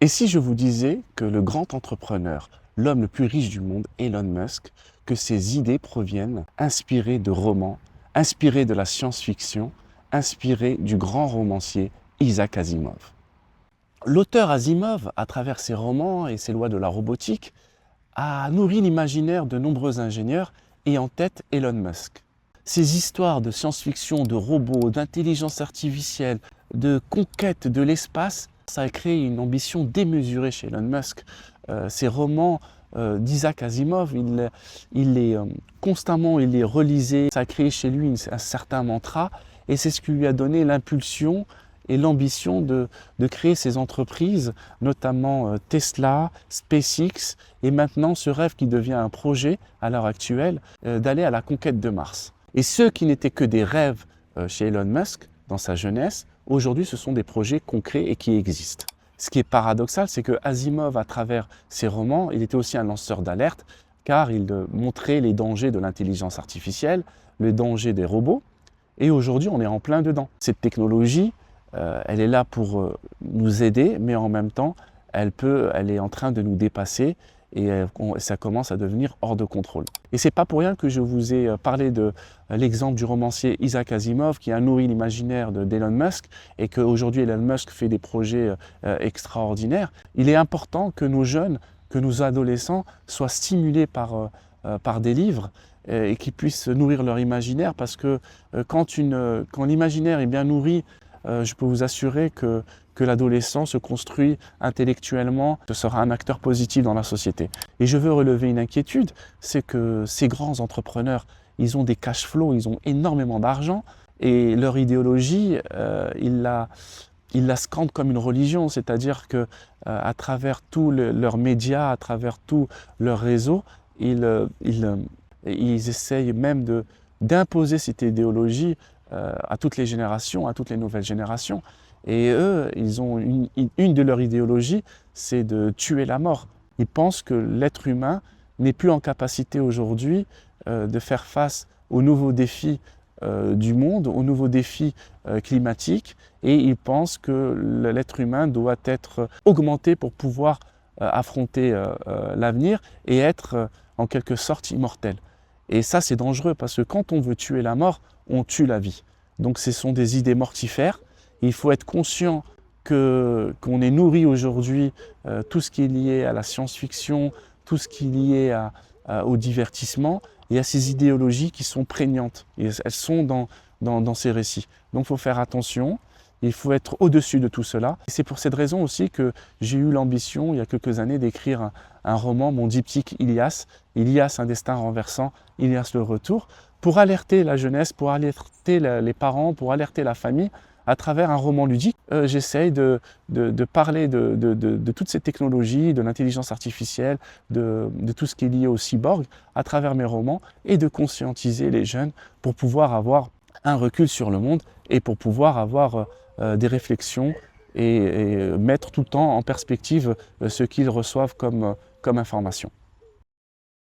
Et si je vous disais que le grand entrepreneur, l'homme le plus riche du monde, Elon Musk, que ses idées proviennent inspirées de romans, inspirées de la science-fiction, inspirées du grand romancier Isaac Asimov. L'auteur Asimov, à travers ses romans et ses lois de la robotique, a nourri l'imaginaire de nombreux ingénieurs et en tête Elon Musk. Ces histoires de science-fiction, de robots, d'intelligence artificielle, de conquête de l'espace, ça a créé une ambition démesurée chez Elon Musk. Ces romans d'Isaac Asimov, il les relisait, ça a créé chez lui un certain mantra et c'est ce qui lui a donné l'impulsion et l'ambition de créer ces entreprises, notamment Tesla, SpaceX, et maintenant ce rêve qui devient un projet à l'heure actuelle, d'aller à la conquête de Mars. Et ceux qui n'étaient que des rêves chez Elon Musk, dans sa jeunesse, aujourd'hui ce sont des projets concrets et qui existent. Ce qui est paradoxal, c'est que Asimov, à travers ses romans, il était aussi un lanceur d'alerte, car il montrait les dangers de l'intelligence artificielle, les dangers des robots, et aujourd'hui on est en plein dedans. Cette technologie, elle est là pour nous aider, mais en même temps, elle est en train de nous dépasser et ça commence à devenir hors de contrôle. Et c'est pas pour rien que je vous ai parlé de l'exemple du romancier Isaac Asimov qui a nourri l'imaginaire d'Elon Musk et qu'aujourd'hui Elon Musk fait des projets extraordinaires. Il est important que nos jeunes, que nos adolescents soient stimulés par des livres et qu'ils puissent nourrir leur imaginaire parce que quand l'imaginaire est bien nourri, je peux vous assurer que l'adolescent se construit intellectuellement, ce sera un acteur positif dans la société. Et je veux relever une inquiétude, c'est que ces grands entrepreneurs, ils ont des cash flows, ils ont énormément d'argent et leur idéologie, ils la scandent comme une religion, c'est-à-dire que à travers tous leurs médias, à travers tous leurs réseaux, ils essayent même d'imposer cette idéologie à toutes les générations, à toutes les nouvelles générations. Et eux, ils ont une de leurs idéologies, c'est de tuer la mort. Ils pensent que l'être humain n'est plus en capacité aujourd'hui de faire face aux nouveaux défis du monde, aux nouveaux défis climatiques, et ils pensent que l'être humain doit être augmenté pour pouvoir affronter l'avenir et être en quelque sorte immortel. Et ça, c'est dangereux parce que quand on veut tuer la mort, on tue la vie. Donc ce sont des idées mortifères. Il faut être conscient qu'on est nourri aujourd'hui, tout ce qui est lié à la science-fiction, tout ce qui est lié au divertissement et à ces idéologies qui sont prégnantes. Et elles sont dans ces récits. Donc il faut faire attention, il faut être au-dessus de tout cela. Et c'est pour cette raison aussi que j'ai eu l'ambition, il y a quelques années, d'écrire un roman, mon diptyque Ilias, Ilias, un destin renversant, Ilias le retour, pour alerter la jeunesse, pour alerter les parents, pour alerter la famille, à travers un roman ludique. J'essaye de parler de toutes ces technologies, de l'intelligence artificielle, de tout ce qui est lié au cyborg, à travers mes romans, et de conscientiser les jeunes pour pouvoir avoir un recul sur le monde et pour pouvoir avoir des réflexions et mettre tout le temps en perspective ce qu'ils reçoivent comme information.